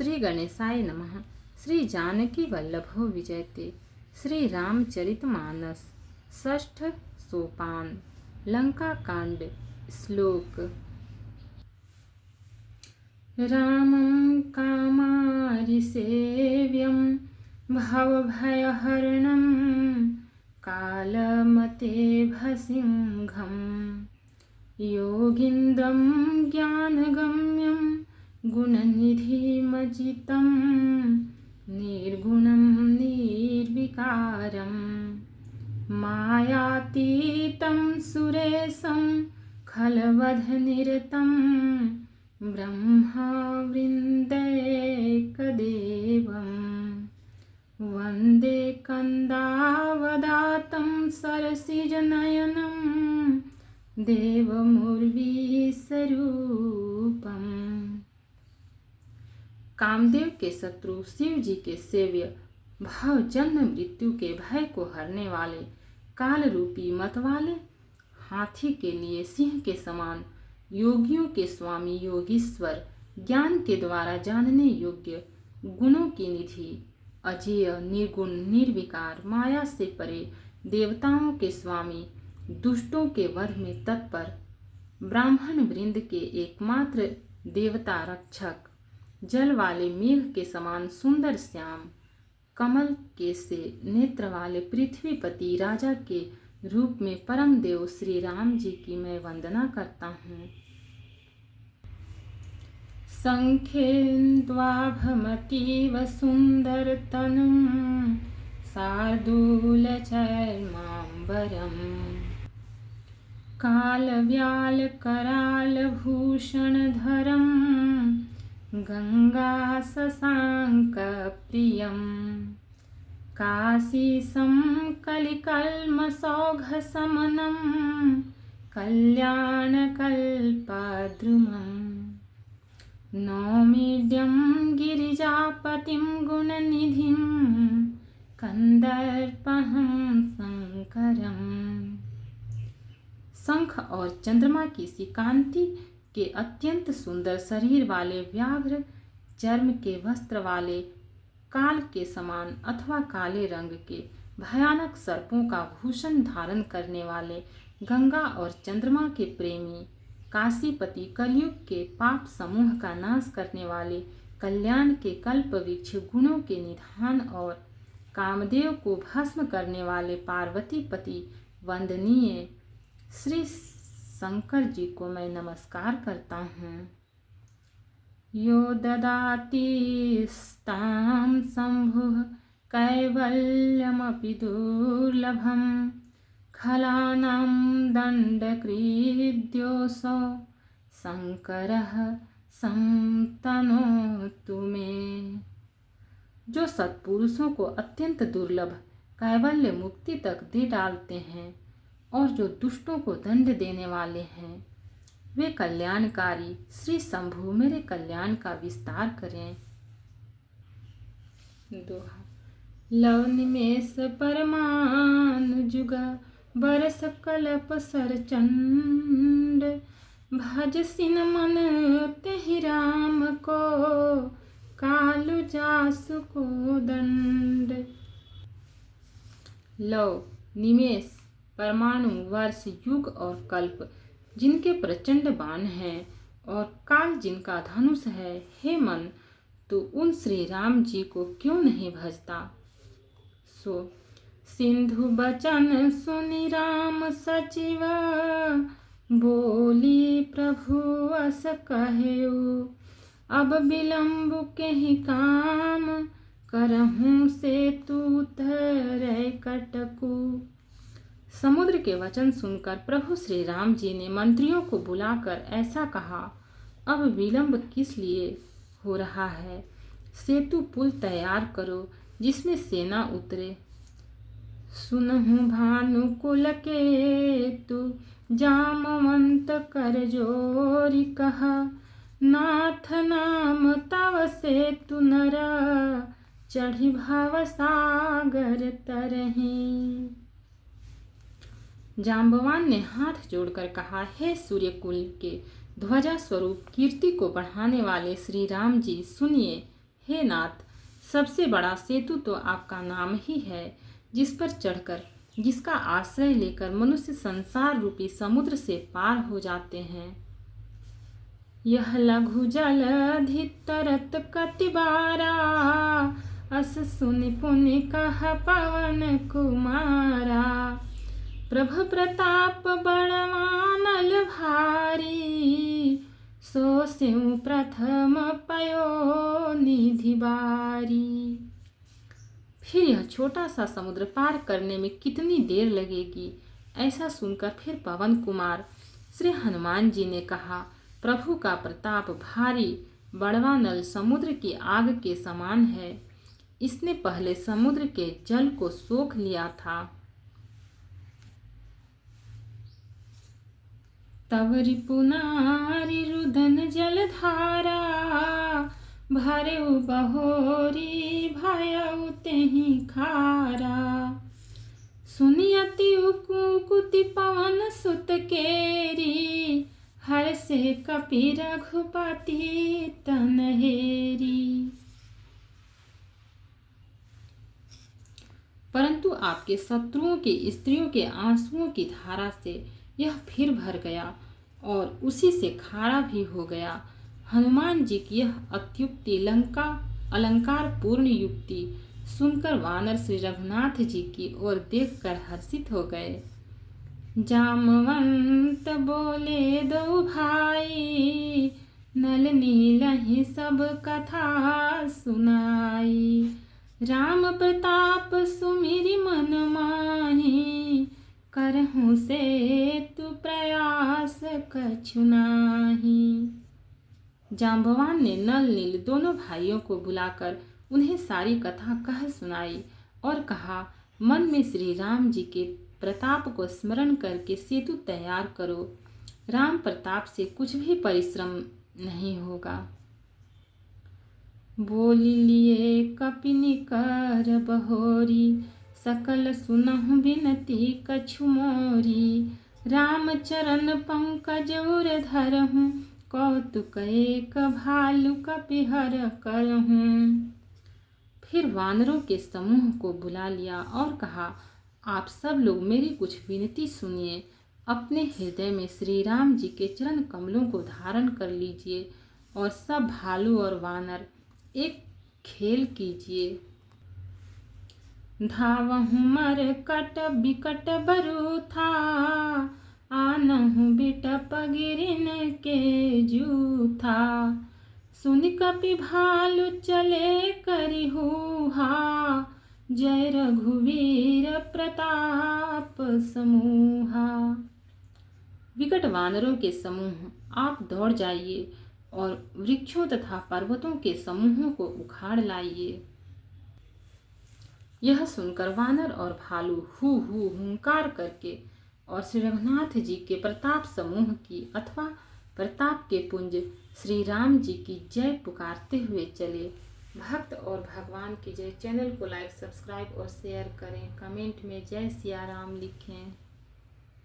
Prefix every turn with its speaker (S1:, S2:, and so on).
S1: श्री गणेशाय नमः। श्री जानकी वल्लभो विजयते। श्री रामचरितमानस षष्ठ सोपान लंका कांड श्लोक। रामं कामारिसेव्यं भवभयहरणं कालमतेभसिंहं योगीन्द्रं ज्ञानगम्यं गुणनिधिमजितं निर्गुणं निर्विकारं मायातीतं सुरेशं खलवधनिरतं ब्रह्मवृन्दैकदेवं वन्दे कन्दावदातं सरसिजनयनं देवमुर्वीस्वरूपम्। कामदेव के शत्रु शिव जी के सेव्य भाव जन्म मृत्यु के भय को हरने वाले काल रूपी मत वाले हाथी के लिए सिंह के समान योगियों के स्वामी योगीश्वर ज्ञान के द्वारा जानने योग्य गुणों की निधि अजेय निर्गुण निर्विकार माया से परे देवताओं के स्वामी दुष्टों के वध में तत्पर ब्राह्मण वृंद के एकमात्र देवता रक्षक जल वाले मेघ के समान सुंदर श्याम कमल के से नेत्र वाले पृथ्वीपति राजा के रूप में परम देव श्री राम जी की मैं वंदना करता हूँ। संख्येन्द्वाभमतीव सुंदरतनुं शार्दूलचर्माम्बरम् कालव्यालकरालभूषणधरं गङ्गाशशाङ्कप्रियं काशीशं कलिकल्मषौघशमनं कल्याणकल्पद्रुमम् नौमीड्यं गिरिजापतिं गुणनिधिं कंदर्पहं शंकरम्। शंख और चंद्रमा की सी कांति के अत्यंत सुंदर शरीर वाले व्याघ्र चर्म के वस्त्र वाले काल के समान अथवा काले रंग के भयानक सर्पों का भूषण धारण करने वाले गंगा और चंद्रमा के प्रेमी काशीपति कलयुग के पाप समूह का नाश करने वाले कल्याण के कल्प वृक्ष गुणों के निधान और कामदेव को भस्म करने वाले पार्वती पति वंदनीय श्री शंकर जी को मैं नमस्कार करता हूँ। यो ददाति स्तां शंभुः कैवल्यमपि दुर्लभं खलानां दण्डकृद्योऽसौ शंकरः संतनोतु मे। जो सत्पुरुषों को अत्यंत दुर्लभ कैवल्य मुक्ति तक दे डालते हैं और जो दुष्टों को दंड देने वाले हैं वे कल्याणकारी श्री शंभु मेरे कल्याण का विस्तार करें। दोहा। लव निमेष परमानुजुग बरस कल्प सरचंड भज सिन मन तेहि राम को कालु जासु को दंड। लव निमेष परमाणु वर्ष युग और कल्प जिनके प्रचंड बाण हैं और काल जिनका धनुष है, हे मन तो उन श्री राम जी को क्यों नहीं भजता। सो सिंधु बचन सुनि राम सचिव बोली प्रभु अस कहेउ अब विलंब केहि काम करहूँ से तू तरै कटकू। समुद्र के वचन सुनकर प्रभु श्री राम जी ने मंत्रियों को बुलाकर ऐसा कहा, अब विलंब किस लिए हो रहा है, सेतु पुल तैयार करो जिसमें सेना उतरे। सुनहु भानुकुल के तू जामवंत कर जोरी कहा नाथ नाम तव सेतु नर चढ़ी भव सागर तरही। जाम्बवान ने हाथ जोड़कर कहा, हे सूर्यकुल के ध्वजा स्वरूप कीर्ति को बढ़ाने वाले श्री राम जी सुनिए, हे नाथ, सबसे बड़ा सेतु तो आपका नाम ही है, जिस पर चढ़कर, जिसका आश्रय लेकर मनुष्य संसार रूपी समुद्र से पार हो जाते हैं। यह लघु जलधि तरत कति बारा, अस सुनि पुनि कह पवन कुमारा। प्रभु प्रताप बड़वानल भारी, सो सिंह प्रथम पयो निधि बारी। फिर यह छोटा सा समुद्र पार करने में कितनी देर लगेगी? ऐसा सुनकर फिर पवन कुमार श्री हनुमान जी ने कहा, प्रभु का प्रताप भारी बड़वा नल समुद्र की आग के समान है। इसने पहले समुद्र के जल को सोख लिया था। तब रिपुनारी रुदन जलधारा, भरेउ बहोरी भयउ तेहि खारा। सुनि अति कुकुति पवन सुत केरी, हर्षे कपि रघुपति तनहेरी। परंतु आपके शत्रुओं के स्त्रियों के आंसुओं की धारा से यह फिर भर गया और उसी से खारा भी हो गया। हनुमान जी की यह अत्युक्ति अलंकार पूर्ण युक्ति सुनकर वानर श्री रघुनाथ जी की ओर देखकर हर्षित हो गए। जामवंत बोले दो भाई, नल नीलहि सब कथा सुनाई। राम प्रताप सुमिरि मन माहि, करहु सेतु प्रयास कछु नाहि। जाम्बवान ने नल नील दोनों भाइयों को बुलाकर उन्हें सारी कथा कह सुनाई और कहा, मन में श्री राम जी के प्रताप को स्मरण करके सेतु तैयार करो। राम प्रताप से कुछ भी परिश्रम नहीं होगा। बोली लिए कपिनि कर बहोरी, सकल सुनहु बिनती कछु मोरी। राम चरण पंकज उर धरहु, कौतुक एक भालु कपिहर करहूँ। फिर वानरों के समूह को बुला लिया और कहा, आप सब लोग मेरी कुछ विनती सुनिए। अपने हृदय में श्री राम जी के चरण कमलों को धारण कर लीजिए और सब भालू और वानर एक खेल कीजिए। धावहु मर कट बिकट बरु था, आनहु बिटप गिरिन के जूथा। सुन कपि भालु चले करिहुहा, जय रघुवीर प्रताप समूहा। विकट वानरों के समूह, आप दौड़ जाइए और वृक्षों तथा पर्वतों के समूहों को उखाड़ लाइए। यह सुनकर वानर और भालू हु हुंकार करके और श्री रघुनाथ जी के प्रताप समूह की अथवा प्रताप के पुंज श्री राम जी की जय पुकारते हुए चले। भक्त और भगवान की जय। चैनल को लाइक, सब्सक्राइब और शेयर करें। कमेंट में जय सिया राम लिखें।